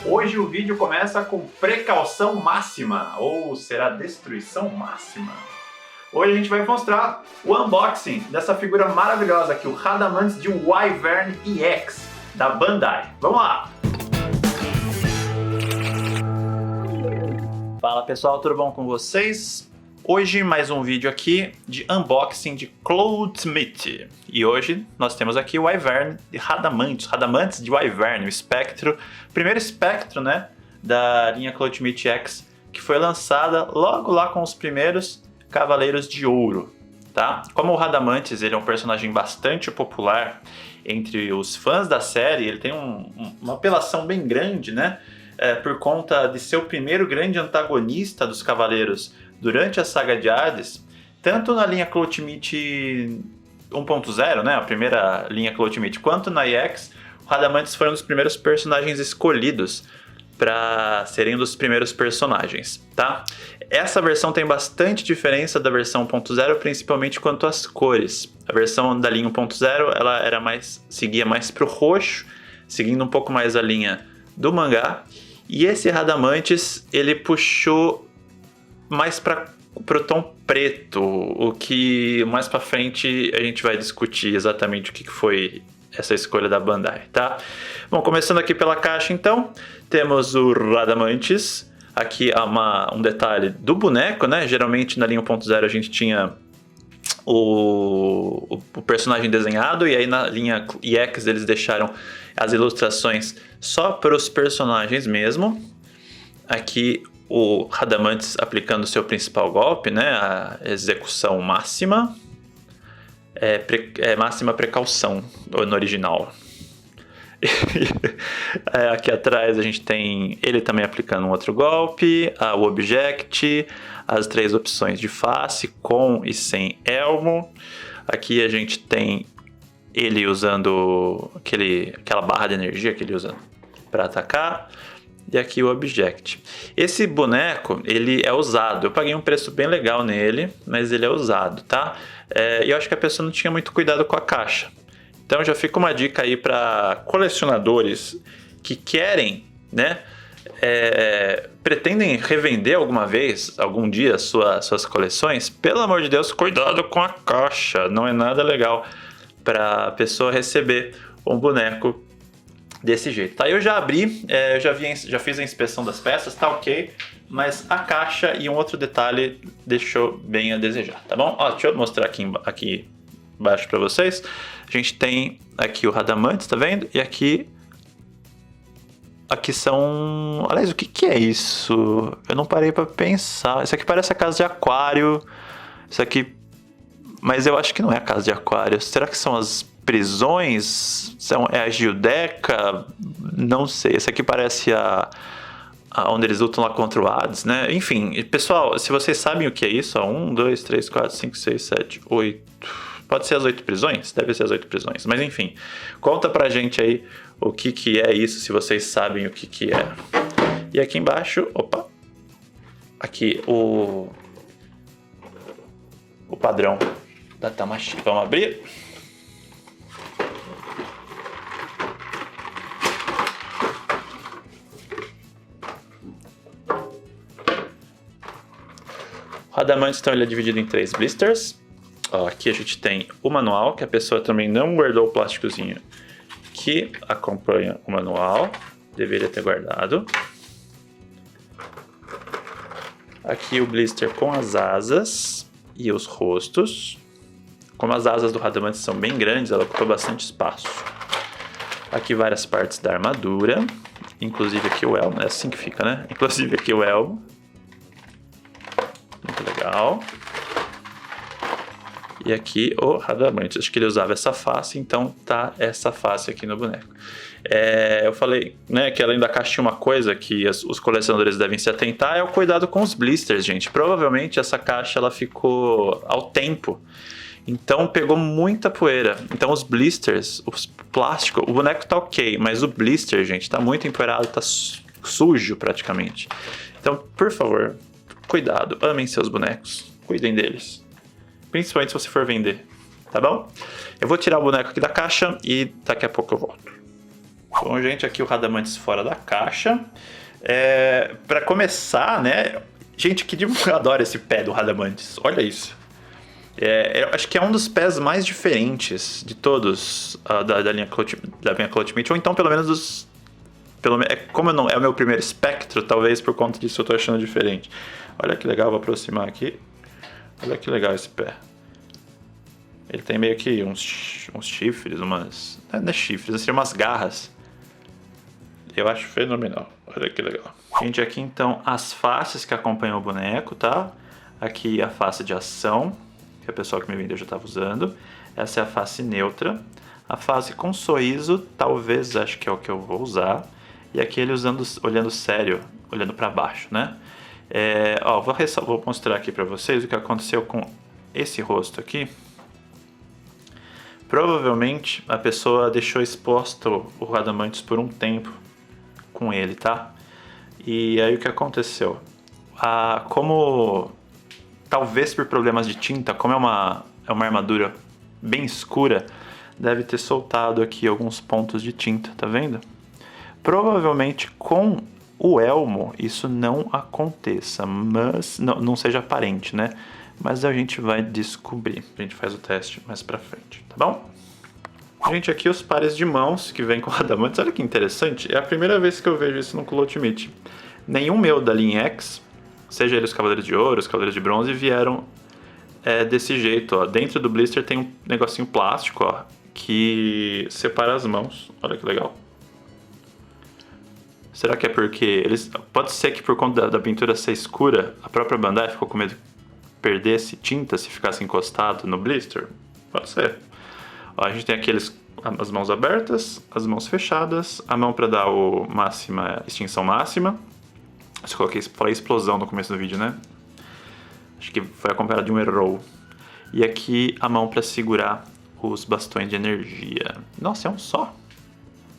Hoje o vídeo começa com precaução máxima, ou será destruição máxima? Hoje a gente vai mostrar o unboxing dessa figura maravilhosa aqui, o Radamanths de Wyvern EX, da Bandai. Vamos lá! Fala pessoal, tudo bom com vocês? Hoje mais um vídeo aqui de unboxing de Clothesmith. E hoje nós temos aqui o Wyvern de Radamanths de Wyvern, o espectro, primeiro espectro, né, da linha Clothesmith X, que foi lançada logo lá com os primeiros Cavaleiros de Ouro, tá? Como o Radamanths, ele é um personagem bastante popular entre os fãs da série, ele tem uma apelação bem grande, né? Por conta de ser o primeiro grande antagonista dos Cavaleiros durante a saga de Hades, tanto na linha Clothesmith 1.0, né, a primeira linha Clothesmith, quanto na EX, o Radamanths foi um dos primeiros personagens escolhidos para serem um dos primeiros personagens, tá? Essa versão tem bastante diferença da versão 1.0, principalmente quanto às cores. A versão da linha 1.0, ela seguia mais para o roxo, seguindo um pouco mais a linha do mangá, e esse Radamanths, ele puxou mais para o tom preto, o que mais para frente a gente vai discutir exatamente o que foi essa escolha da Bandai, tá? Bom, começando aqui pela caixa então, temos o Radamanths, aqui há um detalhe do boneco, né? Geralmente na linha 1.0 a gente tinha o personagem desenhado, e aí na linha EX eles deixaram as ilustrações só para os personagens mesmo. Aqui o Radamanths aplicando o seu principal golpe, né, a execução máxima, máxima precaução no original. Aqui atrás a gente tem ele também aplicando um outro golpe, o Object, as 3 opções de face, com e sem elmo. Aqui a gente tem ele usando aquela barra de energia que ele usa para atacar. E aqui o Object. Esse boneco, ele é usado. Eu paguei um preço bem legal nele, mas ele é usado, tá? E eu acho que a pessoa não tinha muito cuidado com a caixa. Então já fica uma dica aí para colecionadores que querem, né? Pretendem revender algum dia suas coleções. Pelo amor de Deus, cuidado com a caixa. Não é nada legal para a pessoa receber um boneco desse jeito, tá? Eu já abri, já fiz a inspeção das peças, tá ok, mas a caixa e um outro detalhe deixou bem a desejar, tá bom? Ó, deixa eu mostrar aqui embaixo para vocês. A gente tem aqui o Radamanths, tá vendo? E aqui são... Aliás, o que é isso? Eu não parei para pensar. Isso aqui parece a casa de aquário. Isso aqui... Mas eu acho que não é a casa de aquário. Será que são as prisões? É a Gildeca? Não sei. Esse aqui parece onde eles lutam lá contra o Hades, né? Enfim, pessoal, se vocês sabem o que é isso, 1, 2, 3, 4, 5, 6, 7, 8... Pode ser as 8 prisões? Deve ser as 8 prisões. Mas enfim, conta pra gente aí o que é isso, se vocês sabem o que é. E aqui embaixo, opa, aqui o padrão da Tamashii. Vamos abrir. O Radamanths, então, ele é dividido em 3 blisters. Ó, aqui a gente tem o manual, que a pessoa também não guardou o plásticozinho que acompanha o manual. Deveria ter guardado. Aqui o blister com as asas e os rostos. Como as asas do Radamanths são bem grandes, ela ocupa bastante espaço. Aqui várias partes da armadura, inclusive aqui o elmo, é assim que fica, né? Inclusive aqui o elmo. Muito legal. E aqui o Radamanths, acho que ele usava essa face, então tá essa face aqui no boneco. Eu falei, né, que além da caixa tinha uma coisa que os colecionadores devem se atentar, é o cuidado com os blisters, gente. Provavelmente essa caixa ela ficou ao tempo, então pegou muita poeira. Então os blisters, o plástico, o boneco tá ok, mas o blister, gente, tá muito empoeirado, tá sujo praticamente. Então, por favor, cuidado, amem seus bonecos, cuidem deles. Principalmente se você for vender, tá bom? Eu vou tirar o boneco aqui da caixa e daqui a pouco eu volto. Bom, gente, aqui o Radamantes fora da caixa. Pra começar, né? Gente, que eu adoro esse pé do Radamantes. Olha isso. Eu acho que é um dos pés mais diferentes de todos da linha Cloud Meet, ou então pelo menos dos... como não é o meu primeiro espectro, talvez por conta disso eu tô achando diferente. Olha que legal, vou aproximar aqui. Olha que legal esse pé. Ele tem meio que uns chifres, umas... Não é chifres, assim, umas garras. Eu acho fenomenal. Olha que legal. Gente, aqui então as faces que acompanham o boneco, tá? Aqui a face de ação, que a pessoa que me vendeu já estava usando. Essa é a face neutra. A face com sorriso, talvez, acho que é o que eu vou usar. E aqui ele olhando sério, olhando para baixo, né? Vou mostrar aqui para vocês o que aconteceu com esse rosto aqui. Provavelmente a pessoa deixou exposto o Radamantes por um tempo com ele, tá? E aí o que aconteceu? Como talvez por problemas de tinta, como é uma armadura bem escura, deve ter soltado aqui alguns pontos de tinta, tá vendo? Provavelmente com o elmo isso não aconteça, mas não seja aparente, né? Mas a gente vai descobrir. A gente faz o teste mais pra frente, tá bom? Gente, aqui os pares de mãos que vem com o Radamantes. Olha que interessante. É a primeira vez que eu vejo isso no Cloud Meet. Nenhum meu da linha X, seja eles os Cavaleiros de Ouro, os Cavaleiros de Bronze, vieram desse jeito, ó. Dentro do blister tem um negocinho plástico, ó, que separa as mãos. Olha que legal. Será que é porque pode ser que por conta da pintura ser escura, a própria Bandai ficou com medo de perdesse tinta se ficasse encostado no blister? Pode ser. Ó, a gente tem aqui as mãos abertas, as mãos fechadas, a mão para dar extinção máxima. Falei explosão no começo do vídeo, né? Acho que foi acompanhado de um erro. E aqui a mão para segurar os bastões de energia. Nossa, é um só.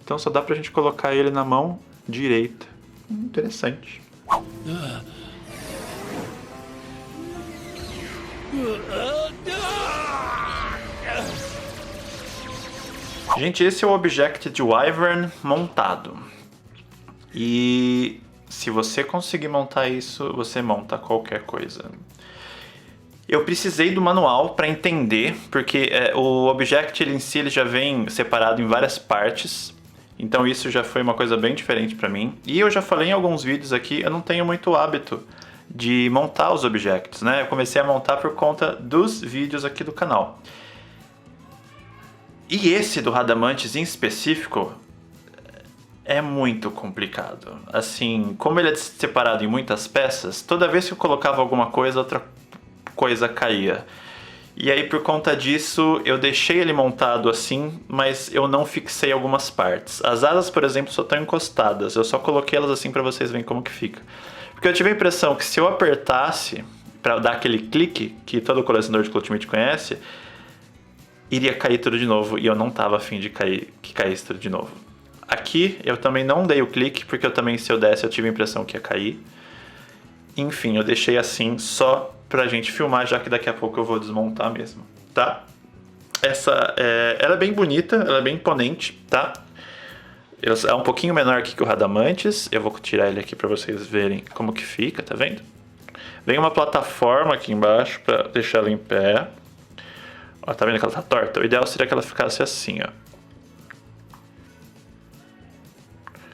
Então só dá pra gente colocar ele na mão direita. Interessante. Gente, esse é o Object de Wyvern montado. E se você conseguir montar isso, você monta qualquer coisa. Eu precisei do manual para entender, porque o Object em si ele já vem separado em várias partes. Então isso já foi uma coisa bem diferente para mim. E eu já falei em alguns vídeos aqui, eu não tenho muito hábito de montar os Objects, né? Eu comecei a montar por conta dos vídeos aqui do canal. E esse do Radamantes em específico é muito complicado. Assim, como ele é separado em muitas peças, toda vez que eu colocava alguma coisa, outra coisa caía. E aí por conta disso eu deixei ele montado assim, mas eu não fixei algumas partes. As asas, por exemplo, só estão encostadas, eu só coloquei elas assim para vocês verem como que fica. Porque eu tive a impressão que se eu apertasse para dar aquele clique que todo colecionador de Cloud Meet conhece, iria cair tudo de novo, e eu não tava afim de que caísse tudo de novo. Aqui eu também não dei o clique, porque eu também, se eu desse, eu tive a impressão que ia cair. Enfim, eu deixei assim só pra gente filmar, já que daqui a pouco eu vou desmontar mesmo, tá? Ela é bem bonita, ela é bem imponente, tá? É um pouquinho menor aqui que o Radamantes. Eu vou tirar ele aqui pra vocês verem como que fica, tá vendo? Vem uma plataforma aqui embaixo pra deixar ela em pé. Ó, tá vendo que ela tá torta? O ideal seria que ela ficasse assim, ó.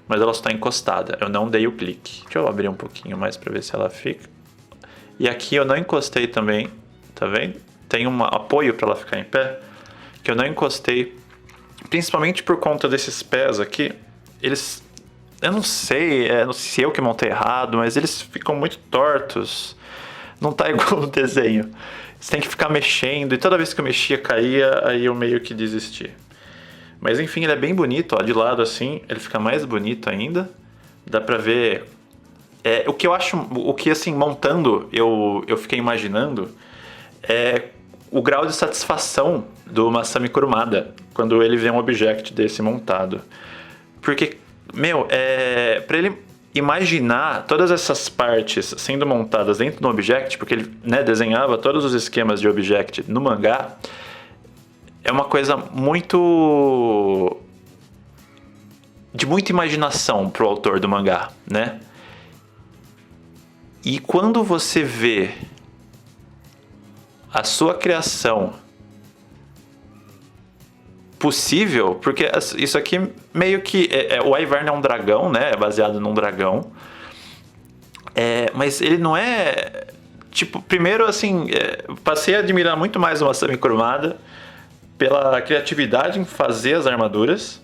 Mas ela só tá encostada, eu não dei o clique. Deixa eu abrir um pouquinho mais pra ver se ela fica. E aqui eu não encostei também, tá vendo? Tem um apoio pra ela ficar em pé, que eu não encostei. Principalmente por conta desses pés aqui. Eu não sei se eu que montei errado, mas eles ficam muito tortos. Não tá igual no desenho. Você tem que ficar mexendo, e toda vez que eu mexia caía, aí eu meio que desisti. Mas enfim, ele é bem bonito, ó, de lado assim, ele fica mais bonito ainda. Dá pra ver... o que eu acho, o que assim, montando, eu fiquei imaginando, é o grau de satisfação do Masami Kurumada, quando ele vê um object desse montado. Porque, pra ele imaginar todas essas partes sendo montadas dentro do object, porque ele, né, desenhava todos os esquemas de object no mangá, é uma coisa muito de muita imaginação pro autor do mangá, né? E quando você vê a sua criação possível, porque isso aqui meio que... o Wyvern é um dragão, né? É baseado num dragão. Mas ele não é... Tipo, primeiro, assim, passei a admirar muito mais o Masami Kurumada pela criatividade em fazer as armaduras.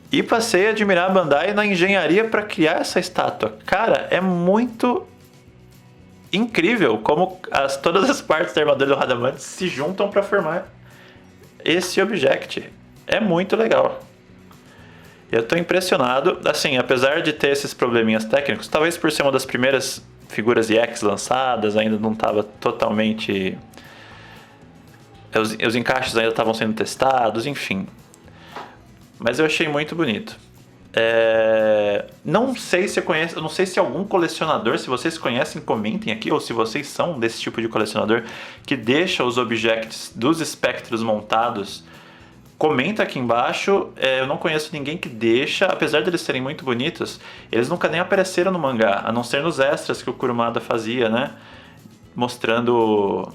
E passei a admirar a Bandai na engenharia para criar essa estátua. Cara, é muito incrível como todas as partes da armadura do Radamantes se juntam para formar esse object. É muito legal. Eu tô impressionado. Assim, apesar de ter esses probleminhas técnicos, talvez por ser uma das primeiras figuras EX lançadas, ainda não estava totalmente... Os encaixes ainda estavam sendo testados, enfim. Mas eu achei muito bonito. Não sei se eu não sei se algum colecionador, se vocês conhecem, comentem aqui, ou se vocês são desse tipo de colecionador que deixa os objects dos espectros montados. Comenta aqui embaixo. Eu não conheço ninguém que deixa, apesar de eles serem muito bonitos, eles nunca nem apareceram no mangá, a não ser nos extras que o Kurumada fazia, né? Mostrando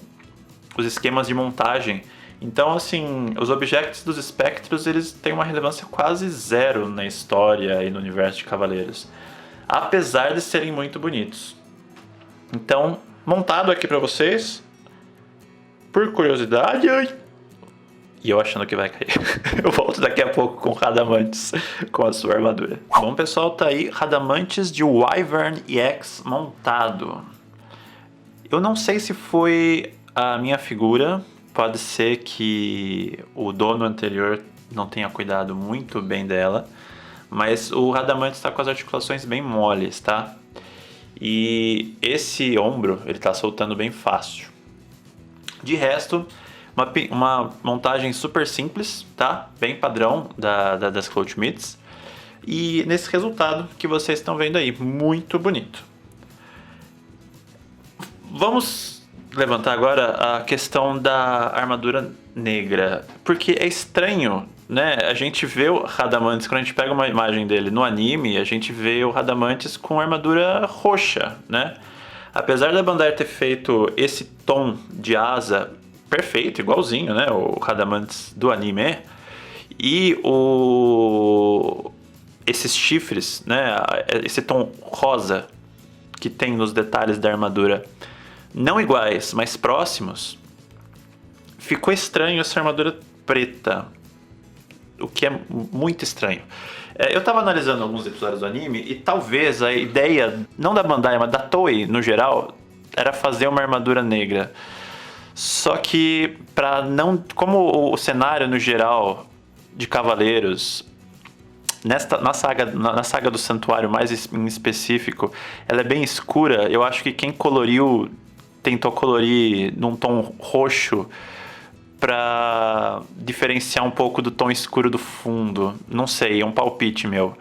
os esquemas de montagem. Então, assim, os objects dos espectros, eles têm uma relevância quase zero na história e no universo de Cavaleiros, apesar de serem muito bonitos. Então, montado aqui pra vocês, por curiosidade, e eu achando que vai cair. Eu volto daqui a pouco com Radamantes, com a sua armadura. Bom, pessoal, tá aí Radamantes de Wyvern EX montado. Eu não sei se foi a minha figura. Pode ser que o dono anterior não tenha cuidado muito bem dela, mas o Radamantes está com as articulações bem moles, tá? E esse ombro, ele tá soltando bem fácil. De resto, uma montagem super simples, tá? Bem padrão das Cloth Meats. E nesse resultado que vocês estão vendo aí, muito bonito. Vamos levantar agora a questão da armadura negra, porque é estranho, né? A gente vê o Radamantes, quando a gente pega uma imagem dele no anime, a gente vê o Radamantes com armadura roxa, né? Apesar da Bandai ter feito esse tom de asa perfeito, igualzinho, né? O Radamantes do anime, e esses chifres, né? Esse tom rosa que tem nos detalhes da armadura, não iguais, mas próximos, ficou estranho essa armadura preta, o que é muito estranho. Eu tava analisando alguns episódios do anime e talvez a ideia, não da Bandai, mas da Toei no geral, era fazer uma armadura negra. Só que como o cenário no geral de Cavaleiros, na saga do Santuário mais em específico, ela é bem escura. Eu acho que quem tentou colorir num tom roxo pra diferenciar um pouco do tom escuro do fundo. Não sei, é um palpite meu.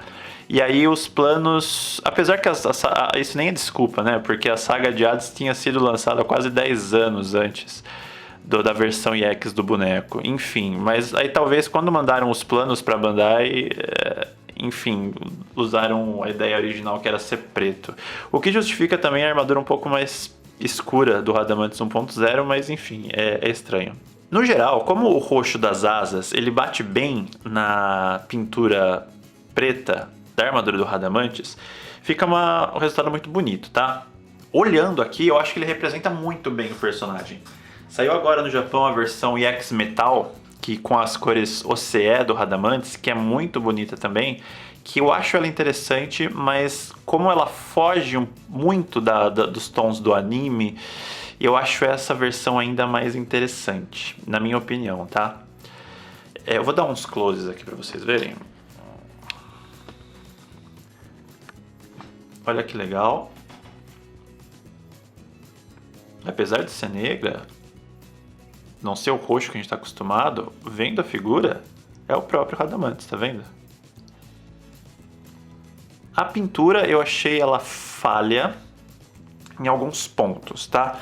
E aí os planos... Apesar que isso nem é desculpa, né? Porque a saga de Hades tinha sido lançada quase 10 anos antes da versão EX do boneco. Enfim, mas aí talvez quando mandaram os planos pra Bandai... enfim, usaram a ideia original que era ser preto. O que justifica também a armadura um pouco mais escura do Radamantes 1.0, mas enfim, é estranho. No geral, como o roxo das asas, ele bate bem na pintura preta da armadura do Radamantes, fica um resultado muito bonito, tá? Olhando aqui, eu acho que ele representa muito bem o personagem. Saiu agora no Japão a versão EX Metal, que com as cores OCE do Radamantes, que é muito bonita também, que eu acho ela interessante, mas como ela foge muito dos tons do anime, eu acho essa versão ainda mais interessante, na minha opinião, tá? Eu vou dar uns closes aqui pra vocês verem. Olha que legal. Apesar de ser negra, não ser o roxo que a gente tá acostumado, vendo a figura, é o próprio Radamantes, tá vendo? A pintura eu achei ela falha em alguns pontos, tá?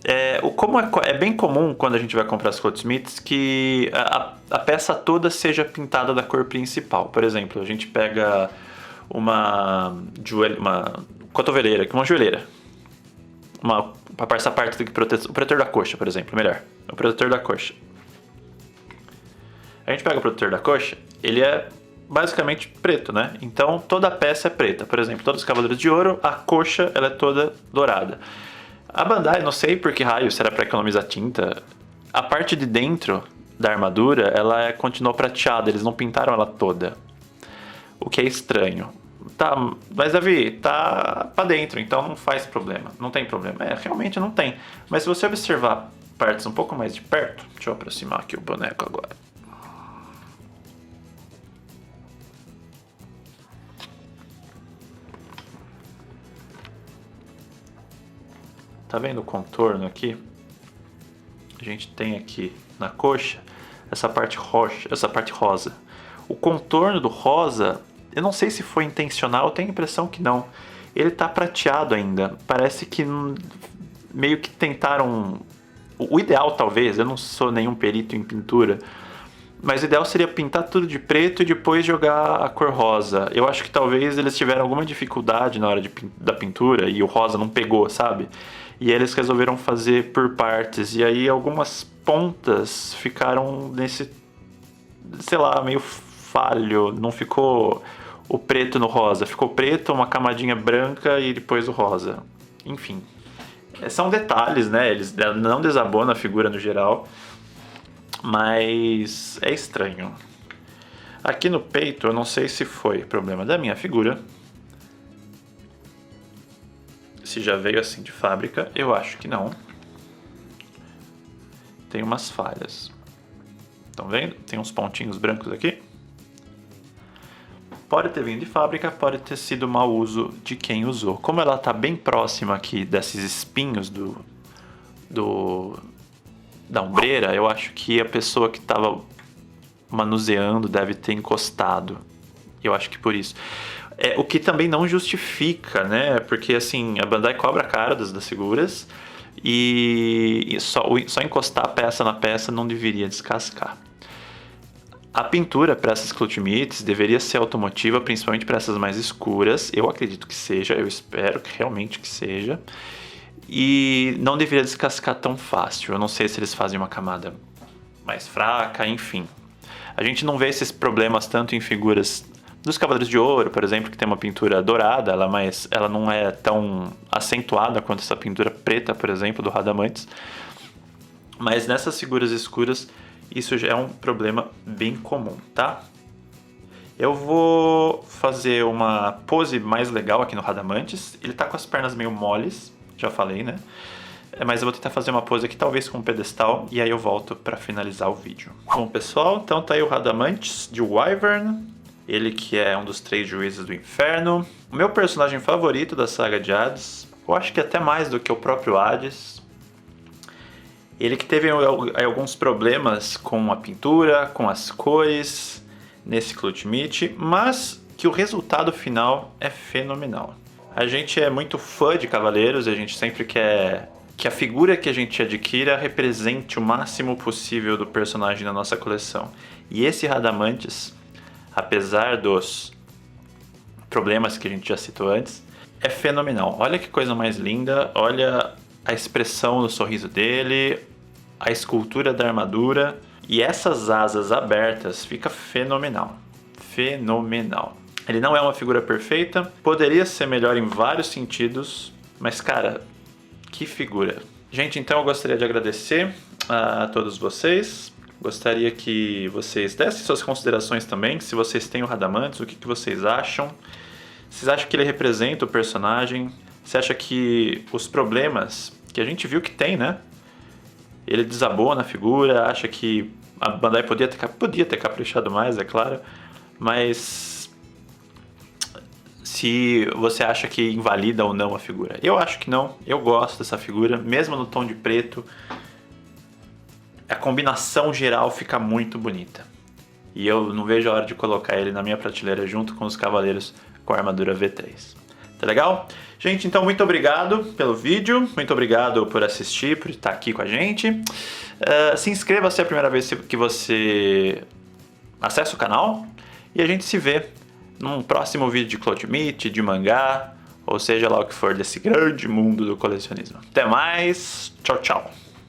É bem comum quando a gente vai comprar as Clothesmiths que a peça toda seja pintada da cor principal. Por exemplo, a gente pega uma cotoveleira, uma joelheira. Essa parte do o protetor da coxa, por exemplo, melhor. O protetor da coxa. A gente pega o protetor da coxa, ele é basicamente preto, né? Então toda a peça é preta. Por exemplo, todos os Cavaleiros de Ouro, a coxa ela é toda dourada. A Bandai, não sei por que raio, será para economizar tinta, a parte de dentro da armadura, ela continuou prateada, eles não pintaram ela toda. O que é estranho. Tá, mas Davi, tá pra dentro, então não faz problema, não tem problema. Realmente não tem. Mas se você observar partes um pouco mais de perto, deixa eu aproximar aqui o boneco agora. Tá vendo o contorno aqui? A gente tem aqui na coxa essa parte roxa, essa parte rosa. O contorno do rosa, eu não sei se foi intencional, eu tenho a impressão que não. Ele tá prateado ainda. Parece que meio que tentaram... O ideal talvez, eu não sou nenhum perito em pintura, mas o ideal seria pintar tudo de preto e depois jogar a cor rosa. Eu acho que talvez eles tiveram alguma dificuldade na hora da pintura e o rosa não pegou, sabe? E eles resolveram fazer por partes. E aí algumas pontas ficaram nesse, sei lá, meio falho. Não ficou o preto no rosa. Ficou preto, uma camadinha branca e depois o rosa. Enfim. São detalhes, né? Eles não desabonam a figura no geral. Mas é estranho. Aqui no peito, eu não sei se foi problema da minha figura. Se já veio assim de fábrica, eu acho que não. Tem umas falhas. Estão vendo? Tem uns pontinhos brancos aqui. Pode ter vindo de fábrica, pode ter sido mau uso de quem usou. Como ela está bem próxima aqui desses espinhos da ombreira, eu acho que a pessoa que estava manuseando deve ter encostado. Eu acho que por isso. O que também não justifica, né? Porque assim, a Bandai cobra a cara das figuras e só encostar a peça na peça não deveria descascar. A pintura para essas Clothesmiths deveria ser automotiva, principalmente para essas mais escuras. Eu acredito que seja, eu espero que realmente que seja. E não deveria descascar tão fácil. Eu não sei se eles fazem uma camada mais fraca, enfim. A gente não vê esses problemas tanto em figuras dos Cavaleiros de Ouro, por exemplo, que tem uma pintura dourada, ela não é tão acentuada quanto essa pintura preta, por exemplo, do Radamantes. Mas nessas figuras escuras, isso já é um problema bem comum, tá? Eu vou fazer uma pose mais legal aqui no Radamantes. Ele tá com as pernas meio moles, já falei, né? Mas eu vou tentar fazer uma pose aqui, talvez com um pedestal, e aí eu volto para finalizar o vídeo. Bom, pessoal, então tá aí o Radamantes de Wyvern. Ele que é um dos 3 juízes do inferno. O meu personagem favorito da saga de Hades. Eu acho que até mais do que o próprio Hades. Ele que teve alguns problemas com a pintura, com as cores, nesse Clothesmith, mas que o resultado final é fenomenal. A gente é muito fã de Cavaleiros, a gente sempre quer que a figura que a gente adquira represente o máximo possível do personagem na nossa coleção. E esse Radamantes, apesar dos problemas que a gente já citou antes, é fenomenal. Olha que coisa mais linda, olha a expressão do sorriso dele, a escultura da armadura e essas asas abertas, fica fenomenal. Fenomenal. Ele não é uma figura perfeita, poderia ser melhor em vários sentidos, mas cara, que figura. Gente, então eu gostaria de agradecer a todos vocês. Gostaria que vocês dessem suas considerações também, se vocês têm o Radamantes, o que vocês acham. Vocês acham que ele representa o personagem? Você acha que os problemas que a gente viu que tem, né? Ele desabou na figura, acha que a Bandai podia ter caprichado mais, é claro, mas se você acha que invalida ou não a figura. Eu acho que não, eu gosto dessa figura, mesmo no tom de preto. A combinação geral fica muito bonita. E eu não vejo a hora de colocar ele na minha prateleira junto com os Cavaleiros com a armadura V3. Tá legal? Gente, então muito obrigado pelo vídeo, muito obrigado por assistir, por estar aqui com a gente. Se inscreva se é a primeira vez que você acessa o canal e a gente se vê num próximo vídeo de Cloud Meet, de mangá, ou seja lá o que for desse grande mundo do colecionismo. Até mais, tchau, tchau!